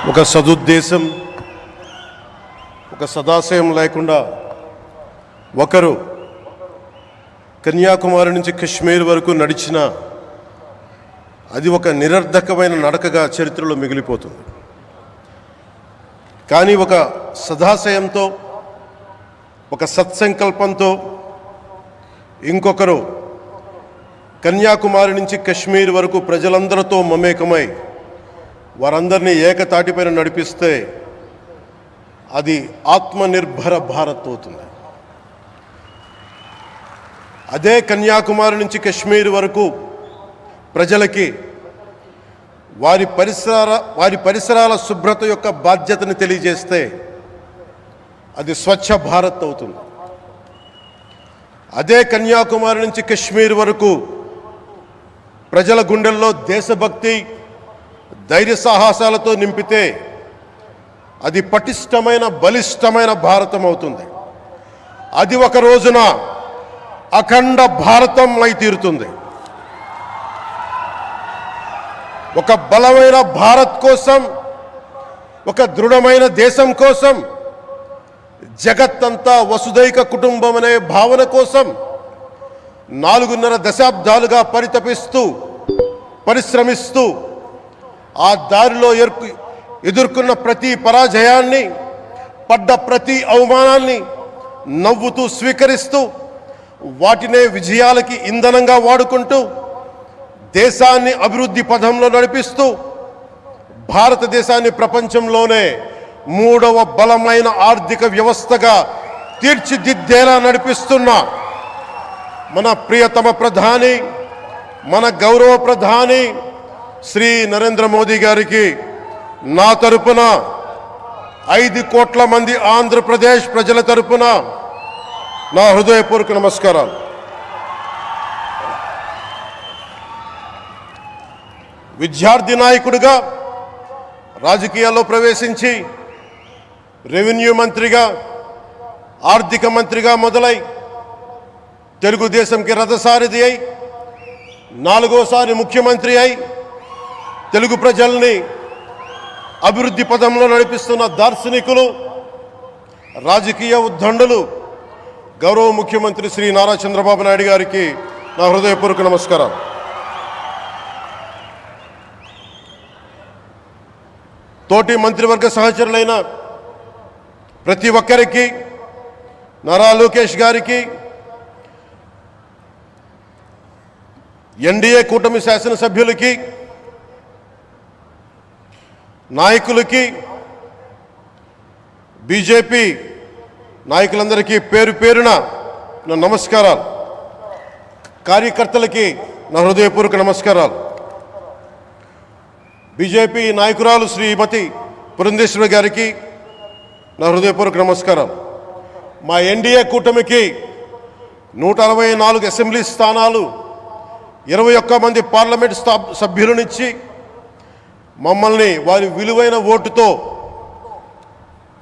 ఒక సదుద్దేశం, ఒక సదాశయం లేకుండా ఒకరు కన్యాకుమారి నుంచి కశ్మీర్ వరకు నడిచిన అది ఒక నిరర్ధకమైన నడకగా చరిత్రలో మిగిలిపోతుంది. కానీ ఒక సదాశయంతో, ఒక సత్సంకల్పంతో ఇంకొకరు కన్యాకుమారి నుంచి కశ్మీర్ వరకు ప్రజలందరితో మమేకమై వారందరినీ ఏకతాటిపైన నడిపిస్తే అది ఆత్మనిర్భర భారత్ అవుతుంది. అదే కన్యాకుమారి నుంచి కశ్మీర్ వరకు ప్రజలకి వారి పరిసరాల శుభ్రత యొక్క బాధ్యతను తెలియజేస్తే అది స్వచ్ఛ భారత్ అవుతుంది. అదే కన్యాకుమారి నుంచి కశ్మీర్ వరకు ప్రజల గుండెల్లో దేశభక్తి, ధైర్య సాహసాలతో నింపితే అది పటిష్టమైన, బలిష్టమైన భారతం అవుతుంది. అది ఒక రోజున అఖండ భారతం అయి తీరుతుంది. ఒక బలమైన భారత్ కోసం, ఒక దృఢమైన దేశం కోసం, జగత్తంతా వసుదైక కుటుంబం అనే భావన కోసం 4.5 దశాబ్దాలుగా పరిశ్రమిస్తూ ఆ దారిలో ఎదుర్కొన్న ప్రతి పరాజయాన్ని, పడ్డ ప్రతి అవమానాన్ని నవ్వుతూ స్వీకరిస్తూ వాటినే విజయాలకి ఇంధనంగా వాడుకుంటూ దేశాన్ని అభివృద్ధి పథంలో నడిపిస్తూ భారతదేశాన్ని ప్రపంచంలోనే 3వ బలమైన ఆర్థిక వ్యవస్థగా తీర్చిదిద్దేలా నడిపిస్తున్న మన ప్రియతమ ప్రధాని, మన గౌరవ ప్రధాని శ్రీ నరేంద్ర మోదీ గారికి నా తరపున 5 కోట్ల మంది ఆంధ్రప్రదేశ్ ప్రజల తరపున నా హృదయపూర్వక నమస్కారాలు. విద్యార్థి నాయకుడిగా రాజకీయాల్లో ప్రవేశించి రెవెన్యూ మంత్రిగా, ఆర్థిక మంత్రిగా మొదలై తెలుగుదేశంకి రథసారథి అయి 4వసారి ముఖ్యమంత్రి అయి తెలుగు ప్రజల్ని అభివృద్ధి పదంలో నడిపిస్తున్న దార్శనికులు, రాజకీయ ఉద్దండులు గౌరవ ముఖ్యమంత్రి శ్రీ నారా చంద్రబాబు నాయుడు గారికి నా హృదయపూర్వక నమస్కారం. తోటి మంత్రివర్గ సహచరులైన ప్రతి ఒక్కరికి, నారా లోకేష్ గారికి, ఎన్డీఏ కూటమి శాసనసభ్యులకి, నాయకులకి, బీజేపీ నాయకులందరికీ పేరు పేరున నా నమస్కారాలు. కార్యకర్తలకి నా హృదయపూర్వక నమస్కారాలు. బీజేపీ నాయకురాలు శ్రీమతి పురంధేశ్వరి గారికి నా హృదయపూర్వక నమస్కారం. మా ఎన్డీఏ కూటమికి 164 అసెంబ్లీ స్థానాలు, 21 మంది పార్లమెంట్ సభ్యులనిచ్చి మమ్మల్ని వారి విలువైన ఓటుతో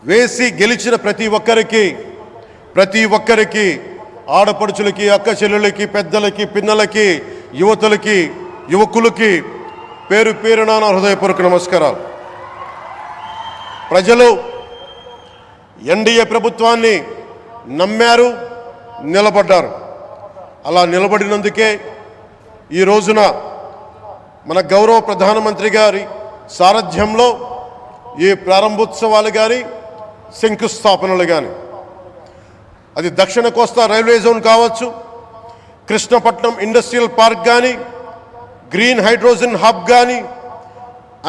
వేసి గెలిచిన ప్రతి ఒక్కరికి ఆడపడుచులకి, అక్క చెల్లెళ్ళకి, పెద్దలకి, పిన్నలకి, యువతులకి, యువకులకి పేరు పేరున నా హృదయపూర్వక నమస్కారాలు. ప్రజలు ఎన్డీఏ ప్రభుత్వాన్ని నమ్మారు, నిలబడ్డారు. అలా నిలబడినందుకే ఈ రోజున మన గౌరవ ప్రధానమంత్రి గారి సారథ్యంలో ఈ ప్రారంభోత్సవాలు కానీ, శంకుస్థాపనలు కానీ, అది దక్షిణ కోస్తా రైల్వే జోన్ కావచ్చు, కృష్ణపట్నం ఇండస్ట్రియల్ పార్క్ కానీ, గ్రీన్ హైడ్రోజన్ హబ్ కానీ,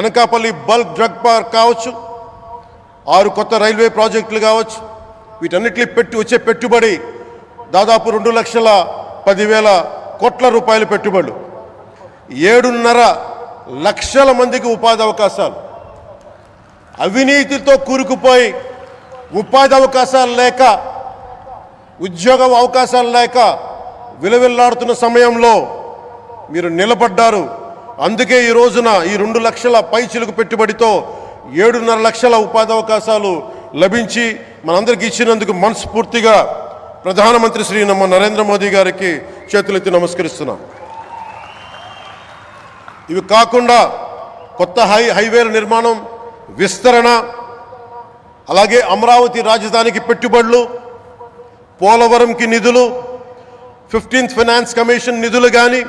అనకాపల్లి బల్క్ డ్రగ్ పార్క్ కావచ్చు, 6 కొత్త రైల్వే ప్రాజెక్టులు కావచ్చు, వీటన్నిటిని వచ్చే పెట్టుబడి దాదాపు 2,10,000 కోట్ల రూపాయల పెట్టుబడులు, 7.5 లక్షల మందికి ఉపాధి అవకాశాలు. అవినీతితో కూరుకుపోయి ఉపాధి అవకాశాలు లేక, ఉద్యోగ అవకాశాలు లేక విలవిల్లాడుతున్న సమయంలో మీరు నిలబడ్డారు. అందుకే ఈ రోజున ఈ 2 లక్షల పైచిలుకు పెట్టుబడితో 7.5 లక్షల ఉపాధి అవకాశాలు లభించి మనందరికీ ఇచ్చినందుకు మనస్ఫూర్తిగా ప్రధానమంత్రి శ్రీ నరేంద్ర మోదీ గారికి చేతులెత్తి నమస్కరిస్తున్నాం. ఇవి కాకుండా కొత్త హైవేల నిర్మాణం విస్తరణ, అలాగే అమరావతి రాజధానికి పెట్టుబడులు, పోలవరంకి నిధులు, 15th ఫైనాన్స్ కమిషన్ నిధులు కానీ,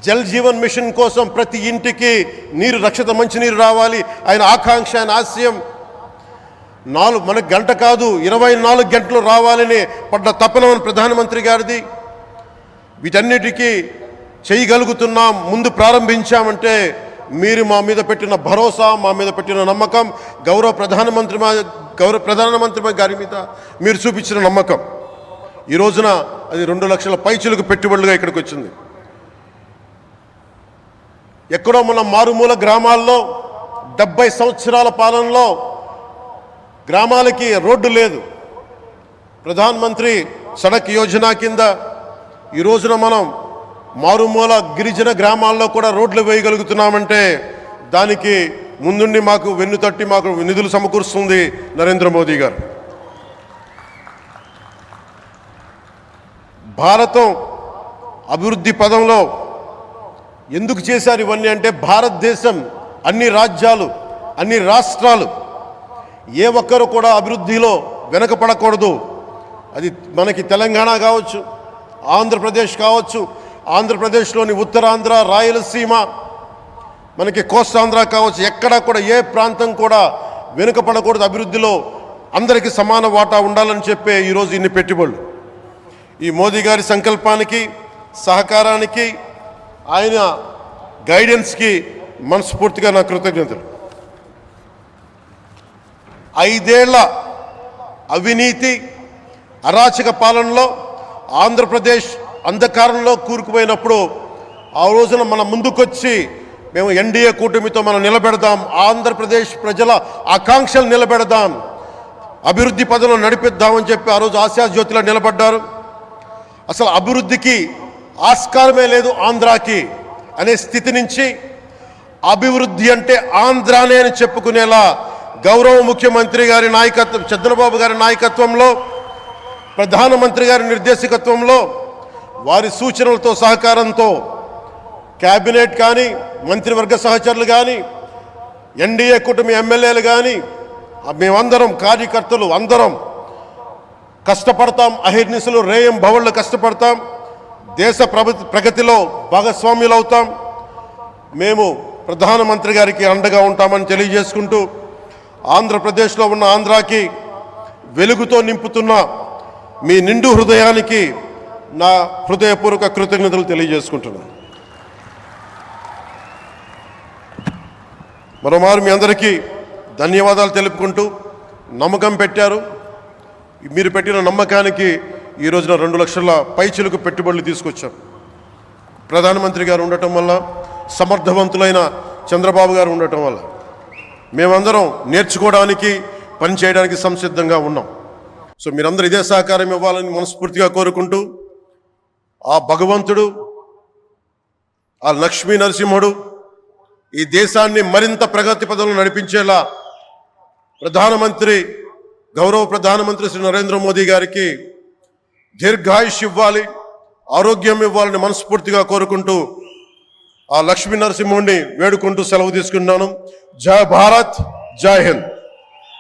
జల్ జీవన్ మిషన్ కోసం ప్రతి ఇంటికి నీరు, రక్షిత మంచినీరు రావాలి ఆయన ఆకాంక్ష, ఆయన ఆశయం. మనకు గంట కాదు 24 గంటలు రావాలని పడ్డ తపన ప్రధానమంత్రి గారిది. వీటన్నిటికీ చేయగలుగుతున్నాం, ముందు ప్రారంభించామంటే మీరు మా మీద పెట్టిన భరోసా, మా మీద పెట్టిన నమ్మకం, గౌరవ ప్రధానమంత్రి గారి మీద మీరు చూపించిన నమ్మకం. ఈ రోజున అది 2 లక్షల పైచులకు పెట్టుబడులుగా ఇక్కడికి వచ్చింది. ఎక్కడో మన మారుమూల గ్రామాల్లో 70 సంవత్సరాల పాలనలో గ్రామాలకి రోడ్డు లేదు. ప్రధానమంత్రి సడక్ యోజన కింద ఈ రోజున మనం మారుమూల గిరిజన గ్రామాల్లో కూడా రోడ్లు వేయగలుగుతున్నామంటే దానికి ముందుండి మాకు వెన్నుతట్టి మాకు నిధులు సమకూరుస్తుంది నరేంద్ర మోదీ గారు. భారతం అభివృద్ధి పదంలో ఎందుకు చేశారు ఇవన్నీ అంటే, భారతదేశం అన్ని రాజ్యాలు, అన్ని రాష్ట్రాలు ఏ ఒక్కరు కూడా అభివృద్ధిలో వెనకపడకూడదు. అది మనకి తెలంగాణ కావచ్చు, ఆంధ్రప్రదేశ్ కావచ్చు, ఆంధ్రప్రదేశ్లోని ఉత్తరాంధ్ర, రాయలసీమ, మనకి కోస్తాంధ్ర కావచ్చు, ఎక్కడా కూడా ఏ ప్రాంతం కూడా వెనుకపడకూడదు. అభివృద్ధిలో అందరికీ సమాన వాటా ఉండాలని చెప్పే ఈరోజు ఇన్ని పెట్టుబడులు. ఈ మోదీ గారి సంకల్పానికి, సహకారానికి, ఆయన గైడెన్స్కి మనస్ఫూర్తిగా నా కృతజ్ఞతలు. 5 ఏళ్ల అవినీతి అరాచక పాలనలో ఆంధ్రప్రదేశ్ అంధకారంలో కూరుకుపోయినప్పుడు ఆ రోజున మన ముందుకొచ్చి మేము ఎన్డీఏ కూటమితో మనం నిలబెడదాం, ఆంధ్రప్రదేశ్ ప్రజల ఆకాంక్షలు నిలబెడదాం, అభివృద్ధి పదంలో నడిపిద్దామని చెప్పి ఆ రోజు ఆశాజ్యోతిలో నిలబడ్డారు. అసలు అభివృద్ధికి ఆస్కారమే లేదు ఆంధ్రాకి అనే స్థితి నుంచి అభివృద్ధి అంటే ఆంధ్రానే అని చెప్పుకునేలా గౌరవ ముఖ్యమంత్రి గారి నాయకత్వం, చంద్రబాబు గారి నాయకత్వంలో, ప్రధానమంత్రి గారి నిర్దేశకత్వంలో, వారి సూచనలతో సహకారంతో క్యాబినెట్ కానీ, మంత్రివర్గ సహచరులు కానీ, ఎన్డీఏ కూటమి ఎమ్మెల్యేలు కానీ, మేమందరం కార్యకర్తలు అందరం కష్టపడతాం. అహిర్నిశలు రేయం భవళ్ళు కష్టపడతాం. దేశ ప్రగతిలో భాగస్వామ్యులు అవుతాం. మేము ప్రధానమంత్రి గారికి అండగా ఉంటామని తెలియజేసుకుంటూ, ఆంధ్రప్రదేశ్లో ఉన్న ఆంధ్రాకి వెలుగుతో నింపుతున్న మీ నిండు హృదయానికి నా హృదయపూర్వక కృతజ్ఞతలు తెలియజేసుకుంటున్నాను. మరోమారు మీ అందరికీ ధన్యవాదాలు తెలుపుకుంటూ, నమ్మకం పెట్టారు. మీరు పెట్టిన నమ్మకానికి ఈ రోజున 2 లక్షల పైచిలకు పెట్టుబడులు తీసుకొచ్చాం. ప్రధానమంత్రి గారు ఉండటం వల్ల, సమర్థవంతులైన చంద్రబాబు గారు ఉండటం వల్ల మేమందరం నేర్చుకోవడానికి, పనిచేయడానికి సంసిద్ధంగా ఉన్నాం. సో మీరందరూ ఇదే సహకారం ఇవ్వాలని మనస్ఫూర్తిగా కోరుకుంటూ, ఆ భగవంతుడు, ఆ లక్ష్మీ నరసింహుడు ఈ దేశాన్ని మరింత ప్రగతి పదంలో నడిపించేలా గౌరవ ప్రధానమంత్రి శ్రీ నరేంద్ర మోదీ గారికి దీర్ఘాయుష్ ఇవ్వాలి, ఆరోగ్యం ఇవ్వాలని మనస్ఫూర్తిగా కోరుకుంటూ, ఆ లక్ష్మీ నరసింహుడిని వేడుకుంటూ సెలవు తీసుకున్నాను. జై భారత్, జై హింద్.